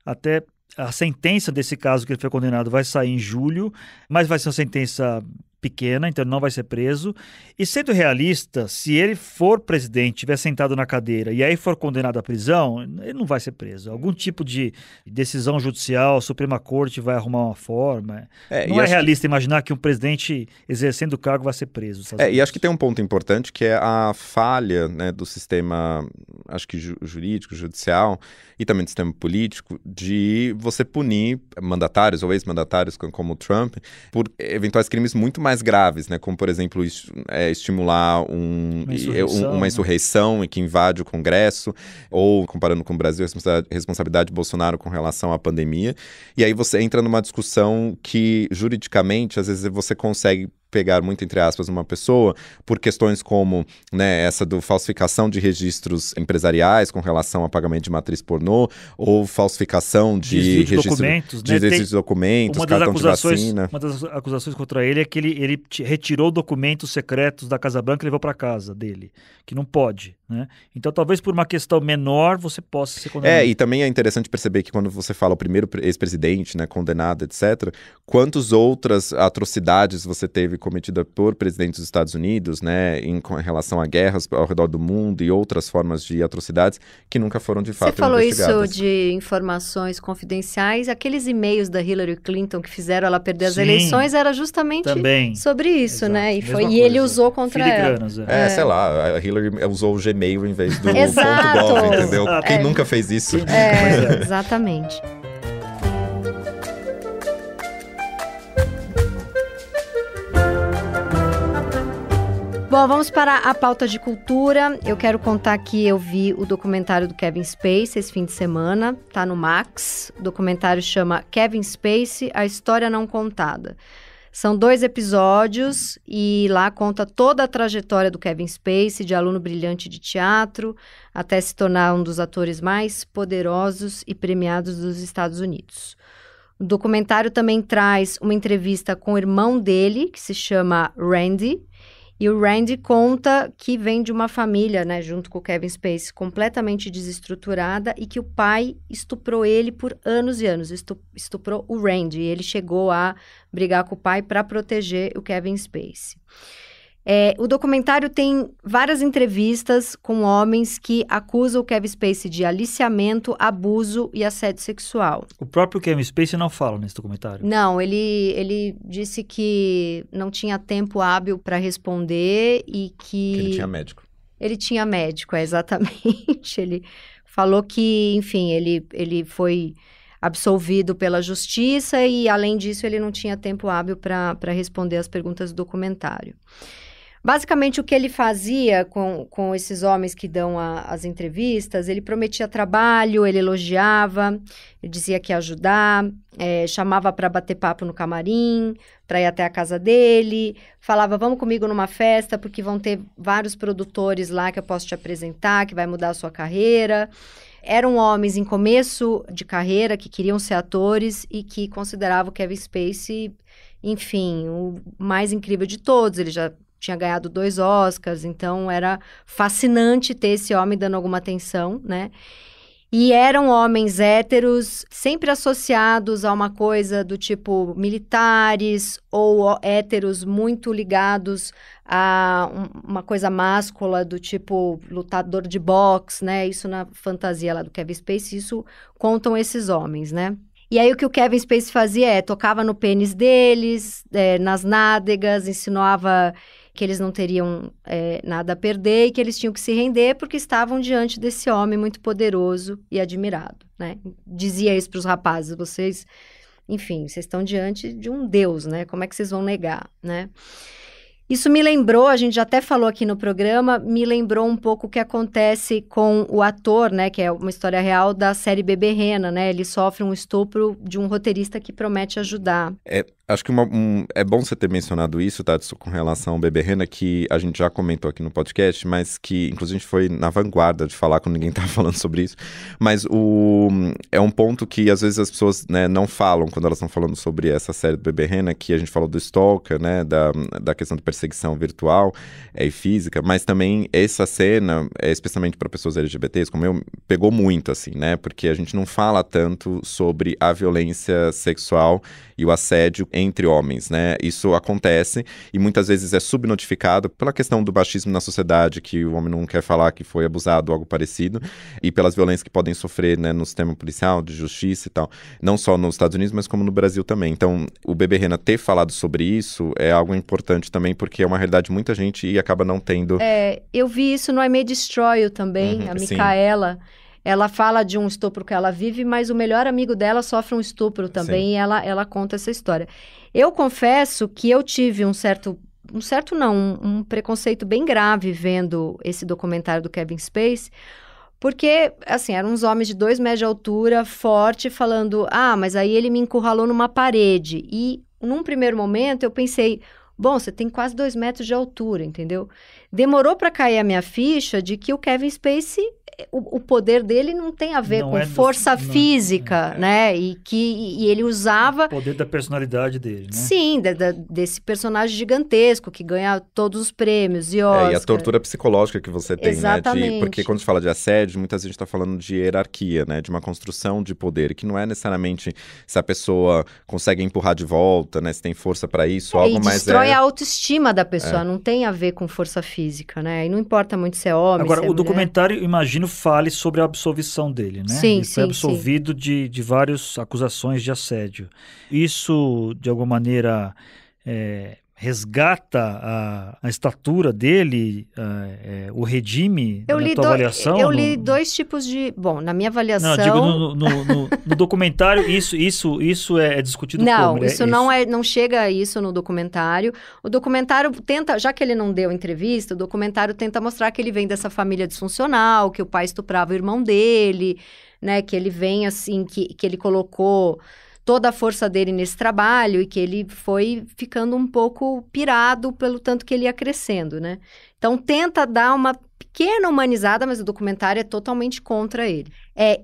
até a sentença desse caso que ele foi condenado vai sair em julho, mas vai ser uma sentença pequena, então ele não vai ser preso. E sendo realista, se ele for presidente, estiver sentado na cadeira e aí for condenado à prisão, ele não vai ser preso. Algum tipo de decisão judicial, a Suprema Corte vai arrumar uma forma. Não é realista imaginar que um presidente exercendo o cargo vai ser preso. E acho que tem um ponto importante que é a falha, né, do sistema, acho que jurídico, judicial e também do sistema político, de você punir mandatários ou ex-mandatários como o Trump por eventuais crimes muito mais graves, né? Como, por exemplo, estimular uma insurreição que invade o Congresso, ou, comparando com o Brasil, a responsabilidade de Bolsonaro com relação à pandemia. E aí você entra numa discussão que, juridicamente, às vezes você consegue pegar, muito entre aspas, uma pessoa por questões como, né, essa do falsificação de registros empresariais com relação a pagamento de matriz pornô, ou falsificação de registros de documentos, cartão de vacina. Uma das acusações contra ele é que ele retirou documentos secretos da Casa Branca e levou para casa dele, que não pode, né? Então, talvez por uma questão menor você possa ser condenado. E também é interessante perceber que quando você fala o primeiro ex-presidente, né, condenado, etc., quantas outras atrocidades você teve cometida por presidentes dos Estados Unidos, né, em relação a guerras ao redor do mundo e outras formas de atrocidades que nunca foram de fato investigadas. Você falou isso de informações confidenciais, aqueles e-mails da Hillary Clinton que fizeram ela perder as eleições era justamente sobre isso, exato, né? E ele usou contra ela. Sei lá, a Hillary usou o Gmail em vez do .gov, entendeu? Quem nunca fez isso? Exatamente. Bom, vamos para a pauta de cultura. Eu quero contar que eu vi o documentário do Kevin Spacey esse fim de semana. Tá no Max. O documentário chama Kevin Spacey, A História Não Contada. São 2 episódios e lá conta toda a trajetória do Kevin Spacey, de aluno brilhante de teatro, até se tornar um dos atores mais poderosos e premiados dos Estados Unidos. O documentário também traz uma entrevista com o irmão dele, que se chama Randy. E o Randy conta que vem de uma família, né, junto com o Kevin Spacey, completamente desestruturada e que o pai estuprou ele por anos e anos. Estuprou o Randy. E ele chegou a brigar com o pai para proteger o Kevin Spacey. O documentário tem várias entrevistas com homens que acusam o Kevin Spacey de aliciamento, abuso e assédio sexual. O próprio Kevin Spacey não fala nesse documentário? Não, ele disse que não tinha tempo hábil para responder e que... Ele tinha médico. Ele tinha médico, exatamente. Ele falou que, enfim, ele foi absolvido pela justiça e, além disso, ele não tinha tempo hábil para responder as perguntas do documentário. Basicamente, o que ele fazia com esses homens que dão as entrevistas, ele prometia trabalho, ele elogiava, ele dizia que ia ajudar, chamava para bater papo no camarim, para ir até a casa dele, falava, vamos comigo numa festa, porque vão ter vários produtores lá que eu posso te apresentar, que vai mudar a sua carreira. Eram homens em começo de carreira, que queriam ser atores e que consideravam o Kevin Spacey, enfim, o mais incrível de todos. Ele já tinha ganhado 2 Oscars, então era fascinante ter esse homem dando alguma atenção, né? E eram homens héteros, sempre associados a uma coisa do tipo militares ou héteros muito ligados a uma coisa máscula do tipo lutador de boxe, né? Isso na fantasia lá do Kevin Spacey, isso contam esses homens, né? E aí o que o Kevin Spacey fazia tocava no pênis deles, nas nádegas, insinuava que eles não teriam nada a perder e que eles tinham que se render porque estavam diante desse homem muito poderoso e admirado, né? Dizia isso para os rapazes, vocês estão diante de um deus, né? Como é que vocês vão negar, né? Isso me lembrou, a gente já até falou aqui no programa, me lembrou um pouco o que acontece com o ator, né, que é uma história real da série Bebê Rena, né? Ele sofre um estupro de um roteirista que promete ajudar. Acho que é bom você ter mencionado isso, tá? Com relação ao Bebê Rena, que a gente já comentou aqui no podcast, mas que, inclusive, a gente foi na vanguarda de falar quando ninguém estava falando sobre isso. Mas é um ponto que, às vezes, as pessoas, né, não falam quando elas estão falando sobre essa série do Bebê Rena, que a gente falou do stalker, né, da questão de perseguição virtual e física, mas também essa cena, especialmente para pessoas LGBTs, como eu, pegou muito, assim, né? Porque a gente não fala tanto sobre a violência sexual e o assédio entre homens, né? Isso acontece e muitas vezes é subnotificado pela questão do machismo na sociedade, que o homem não quer falar que foi abusado ou algo parecido, e pelas violências que podem sofrer, né, no sistema policial, de justiça e tal, não só nos Estados Unidos, mas como no Brasil também. Então, o Bebê Rena ter falado sobre isso é algo importante também, porque é uma realidade de muita gente e acaba não tendo... Eu vi isso no I May Destroy You também, a Micaela. Ela fala de um estupro que ela vive, mas o melhor amigo dela sofre um estupro também. Sim. E ela conta essa história. Eu confesso que eu tive um preconceito bem grave vendo esse documentário do Kevin Spacey, porque, assim, eram uns homens de 2 metros de altura, forte, falando, mas aí ele me encurralou numa parede. E, num primeiro momento, eu pensei, bom, você tem quase 2 metros de altura, entendeu? Demorou para cair a minha ficha de que o Kevin Spacey, o poder dele não tem a ver com força física, né? E ele usava... O poder da personalidade dele, né? Sim, desse personagem gigantesco que ganha todos os prêmios e Oscar. E a tortura psicológica que você tem, exatamente, né? Porque quando a gente fala de assédio, muitas vezes a gente está falando de hierarquia, né? De uma construção de poder, que não é necessariamente se a pessoa consegue empurrar de volta, né? Se tem força para isso, algo mais... destrói a autoestima da pessoa, não tem a ver com força física, né? E não importa muito se é homem, agora, se é o documentário, imagino, fale sobre a absolvição dele, né? Sim, ele foi absolvido de várias acusações de assédio. Isso, de alguma maneira, resgata a estatura dele, o redime na tua avaliação? Eu li 2 tipos de... Bom, na minha avaliação... Não, digo, no documentário, isso é discutido não, como? Isso não chega a isso no documentário. O documentário tenta, já que ele não deu entrevista, o documentário tenta mostrar que ele vem dessa família disfuncional, que o pai estuprava o irmão dele, né? Que ele vem assim, que ele colocou toda a força dele nesse trabalho e que ele foi ficando um pouco pirado pelo tanto que ele ia crescendo, né? Então, tenta dar uma pequena humanizada, mas o documentário é totalmente contra ele.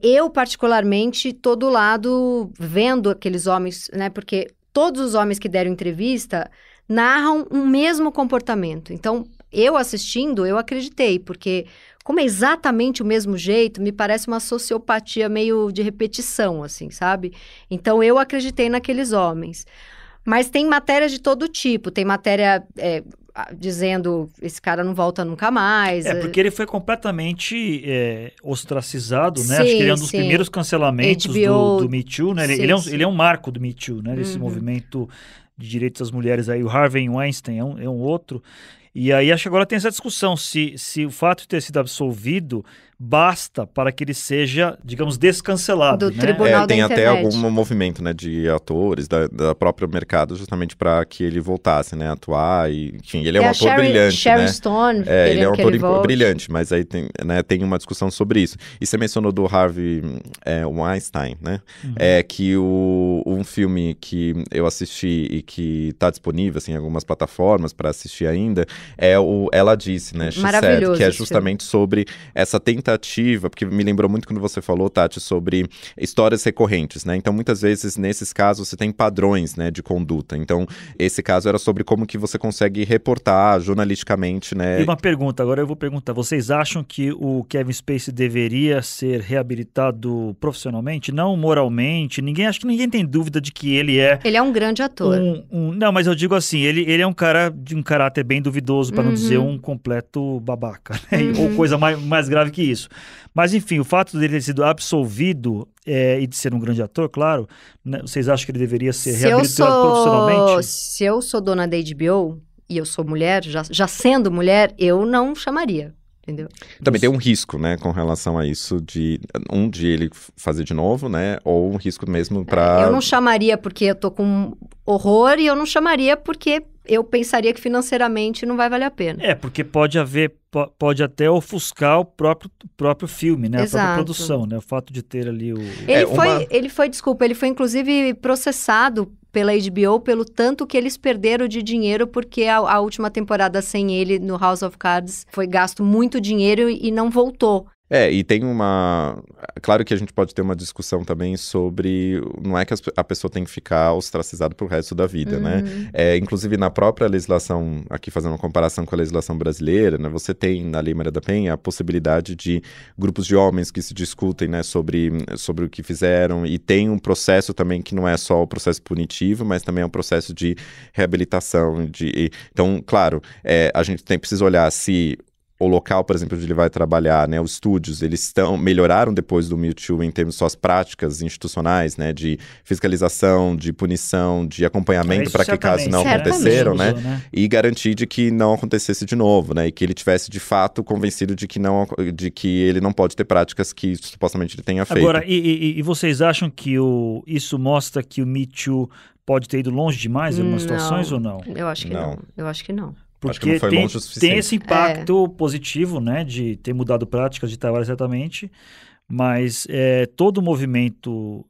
Eu, particularmente, tô do lado vendo aqueles homens, né? Porque todos os homens que deram entrevista narram um mesmo comportamento. Então, eu assistindo, eu acreditei, porque como é exatamente o mesmo jeito, me parece uma sociopatia meio de repetição, assim, sabe? Então, eu acreditei naqueles homens. Mas tem matérias de todo tipo, tem matéria dizendo esse cara não volta nunca mais. Porque ele foi completamente ostracizado, né? Sim, Acho que ele é um dos sim. primeiros cancelamentos HBO, do Me Too, né? sim, Ele é um marco do Me Too, né? Desse movimento de direitos das mulheres aí. O Harvey Weinstein é um outro. E aí acho que agora tem essa discussão, se o fato de ter sido absolvido basta para que ele seja, digamos, descancelado, Do né? tribunal da Tem até internet. algum movimento, né, de atores da própria mercado, justamente para que ele voltasse, né, a atuar. E, enfim, ele é um ator brilhante, Sharon né? Stone, Ele é um que ele ator volte. brilhante, mas aí tem uma discussão sobre isso. E você mencionou do Harvey Weinstein, né? Que um filme que eu assisti e que está disponível assim, em algumas plataformas para assistir ainda é o Ela Disse, né? She Said, Maravilhoso que é esse justamente sobre essa tentativa, porque me lembrou muito quando você falou, Tati, sobre histórias recorrentes, né? Então, muitas vezes, nesses casos, você tem padrões, né, de conduta. Então, esse caso era sobre como que você consegue reportar jornalisticamente, né? E uma pergunta, agora eu vou perguntar, vocês acham que o Kevin Spacey deveria ser reabilitado profissionalmente, não moralmente? Acho que ninguém tem dúvida de que ele é... Ele é um grande ator. Não, mas eu digo assim, ele é um cara de um caráter bem duvidoso, para não dizer um completo babaca, né? Ou coisa mais grave que isso. Mas, enfim, o fato dele ter sido absolvido e de ser um grande ator, claro, né, vocês acham que ele deveria ser reabilitado profissionalmente? Se eu sou dona da HBO e eu sou mulher, já sendo mulher, eu não chamaria, entendeu? Também tem um risco, né, com relação a isso, de ele fazer de novo, né, ou um risco mesmo para... Eu não chamaria porque eu tô com horror e eu não chamaria porque eu pensaria que financeiramente não vai valer a pena. Porque pode até ofuscar o próprio filme, né? Exato. A própria produção, né? O fato de ter ali o... Ele foi inclusive processado pela HBO pelo tanto que eles perderam de dinheiro, porque a última temporada sem ele no House of Cards foi gasto muito dinheiro e não voltou. E tem claro que a gente pode ter uma discussão também sobre... Não é que a pessoa tem que ficar ostracizada pro resto da vida, né? Inclusive, na própria legislação, aqui fazendo uma comparação com a legislação brasileira, né? Você tem, na Lei Maria da Penha, a possibilidade de grupos de homens que se discutem, né? Sobre o que fizeram. E tem um processo também que não é só o processo punitivo, mas também é um processo de reabilitação. Então, claro, a gente precisa olhar se... O local, por exemplo, onde ele vai trabalhar, né, os estúdios, eles melhoraram depois do Me Too em termos de suas práticas institucionais, né, de fiscalização, de punição, de acompanhamento para que casos não aconteceram, né, e garantir de que não acontecesse de novo, né, e que ele tivesse de fato convencido de que ele não pode ter práticas que supostamente ele tenha feito. Agora, e vocês acham que isso mostra que o Me Too pode ter ido longe demais em algumas situações ou não? Eu acho que não. Eu acho que não. Porque não foi longe o suficiente. Tem esse impacto positivo, né, de ter mudado práticas de trabalho certamente, mas todo movimento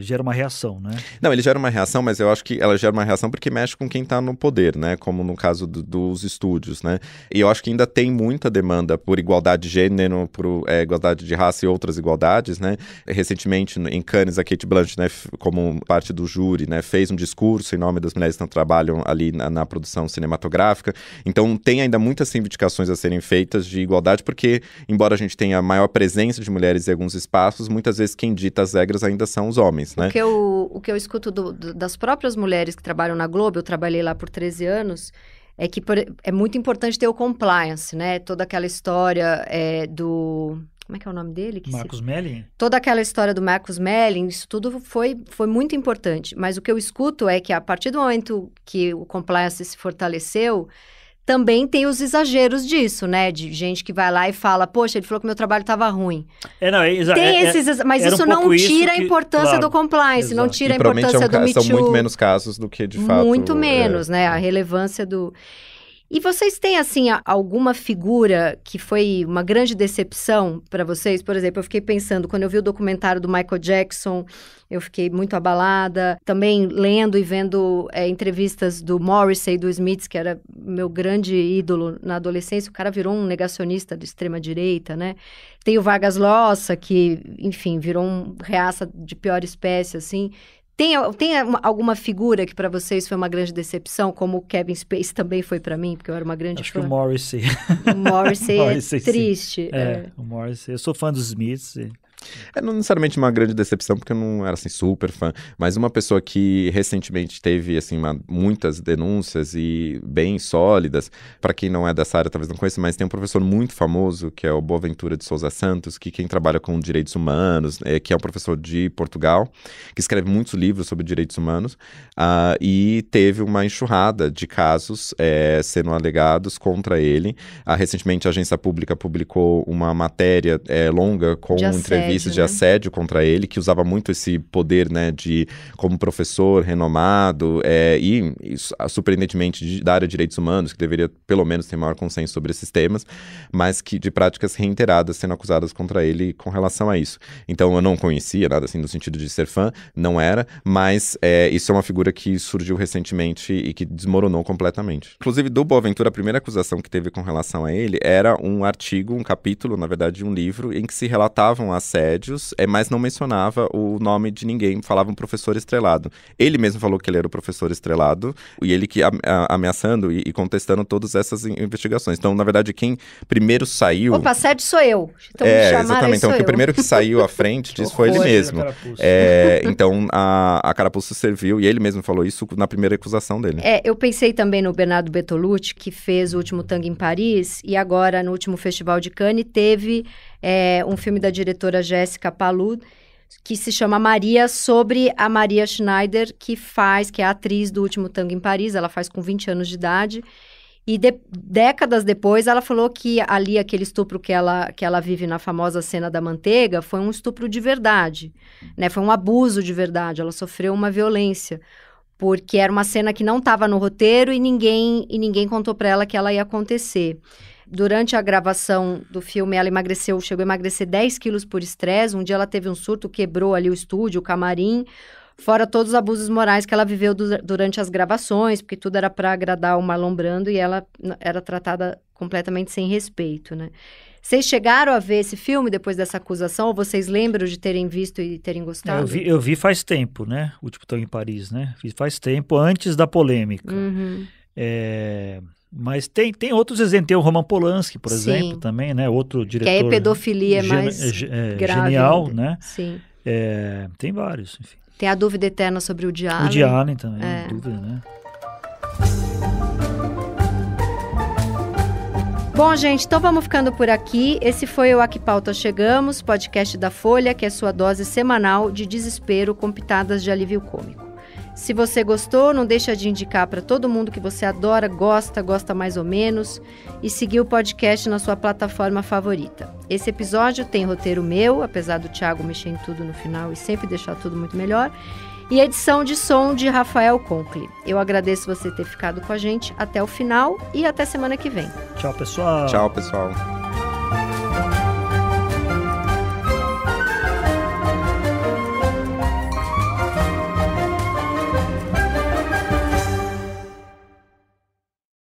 gera uma reação, né? Não, ele gera uma reação, mas eu acho que ela gera uma reação porque mexe com quem está no poder, né? Como no caso dos estúdios, né? E eu acho que ainda tem muita demanda por igualdade de gênero, por igualdade de raça e outras igualdades, né? Recentemente, em Cannes, a Cate Blanchett, né, como parte do júri, né, fez um discurso em nome das mulheres que trabalham ali na produção cinematográfica. Então, tem ainda muitas reivindicações a serem feitas de igualdade, porque, embora a gente tenha maior presença de mulheres em alguns espaços, muitas vezes quem dita as regras ainda são os homens, né? O que eu escuto das próprias mulheres que trabalham na Globo, eu trabalhei lá por 13 anos, é que é muito importante ter o compliance, né? Toda aquela história do... Como é que é o nome dele? Marcus Melling? Toda aquela história do Marcus Melling, isso tudo foi muito importante. Mas o que eu escuto é que a partir do momento que o compliance se fortaleceu, também tem os exageros disso, né? De gente que vai lá e fala, poxa, ele falou que meu trabalho estava ruim. Mas isso não tira a importância do compliance, não tira a importância do Me Too. São muito menos casos do que, de fato... Muito menos, né? A relevância do... E vocês têm, assim, alguma figura que foi uma grande decepção para vocês? Por exemplo, eu fiquei pensando, quando eu vi o documentário do Michael Jackson, eu fiquei muito abalada. Também lendo e vendo entrevistas do Morrissey e do Smiths, que era meu grande ídolo na adolescência. O cara virou um negacionista de extrema-direita, né? Tem o Vargas Llosa, que, enfim, virou um reaça de pior espécie, assim. Tem alguma figura que para vocês foi uma grande decepção, como o Kevin Spacey também foi para mim, porque eu era uma grande Acho fã? que o Morrissey. O Morrissey é triste. O Morrissey. Eu sou fã dos Smiths. Não necessariamente uma grande decepção, porque eu não era, assim, super fã, mas uma pessoa que recentemente teve, assim, muitas denúncias e bem sólidas, para quem não é dessa área talvez não conheça, mas tem um professor muito famoso, que é o Boaventura de Sousa Santos, que quem trabalha com direitos humanos, que é um professor de Portugal, que escreve muitos livros sobre direitos humanos, e teve uma enxurrada de casos sendo alegados contra ele. Recentemente a Agência Pública publicou uma matéria longa com entrevistas de assédio contra ele, que usava muito esse poder, né, de como professor renomado e surpreendentemente da área de direitos humanos, que deveria pelo menos ter maior consenso sobre esses temas, mas que de práticas reiteradas sendo acusadas contra ele com relação a isso. Então eu não conhecia nada assim no sentido de ser fã, não era, mas isso é uma figura que surgiu recentemente e que desmoronou completamente. Inclusive do Boaventura, a primeira acusação que teve com relação a ele era um artigo, um capítulo, na verdade, de um livro em que se relatavam assédios, mas não mencionava o nome de ninguém, falava um professor estrelado. Ele mesmo falou que ele era o professor estrelado, e ele que ameaçando e contestando todas essas investigações. Então, na verdade, quem primeiro saiu... Opa, assédio sou eu. Então, exatamente. Então, o primeiro que saiu à frente disso foi ele mesmo. Então, a Carapuço serviu, e ele mesmo falou isso na primeira acusação dele. Eu pensei também no Bernardo Bertolucci, que fez o último Tango em Paris, e agora, no último Festival de Cannes, teve um filme da diretora Jéssica Palud, que se chama Maria, sobre a Maria Schneider, que é a atriz do último Tango em Paris. Ela faz com 20 anos de idade. E décadas depois, ela falou que ali, aquele estupro que ela vive na famosa cena da manteiga, foi um estupro de verdade, né? Foi um abuso de verdade. Ela sofreu uma violência, porque era uma cena que não estava no roteiro e ninguém contou para ela que ela ia acontecer. Durante a gravação do filme, ela chegou a emagrecer 10 quilos por estresse. Um dia ela teve um surto, quebrou ali o estúdio, o camarim, fora todos os abusos morais que ela viveu durante as gravações, porque tudo era para agradar o Marlon Brando e ela era tratada completamente sem respeito, né? Vocês chegaram a ver esse filme depois dessa acusação? Ou vocês lembram de terem visto e terem gostado? Eu vi faz tempo, né? O último Tango em Paris, né? Vi faz tempo, antes da polêmica. Uhum. Mas tem outros exemplos. Tem o Roman Polanski, por exemplo, também, né? Outro diretor... Que aí pedofilia é mais grave. Genial, ainda. né? Sim. Tem vários, enfim. Tem a dúvida eterna sobre o Woody Allen. O Woody Allen também, dúvida, né? Bom, gente, então vamos ficando por aqui. Esse foi o A Que Pauta Chegamos, podcast da Folha, que é sua dose semanal de desespero com pitadas de alívio cômico. Se você gostou, não deixa de indicar para todo mundo que você adora, gosta mais ou menos, e seguir o podcast na sua plataforma favorita. Esse episódio tem roteiro meu, apesar do Thiago mexer em tudo no final e sempre deixar tudo muito melhor, e edição de som de Rafael Conkle. Eu agradeço você ter ficado com a gente até o final e até semana que vem. Tchau, pessoal. Tchau, pessoal.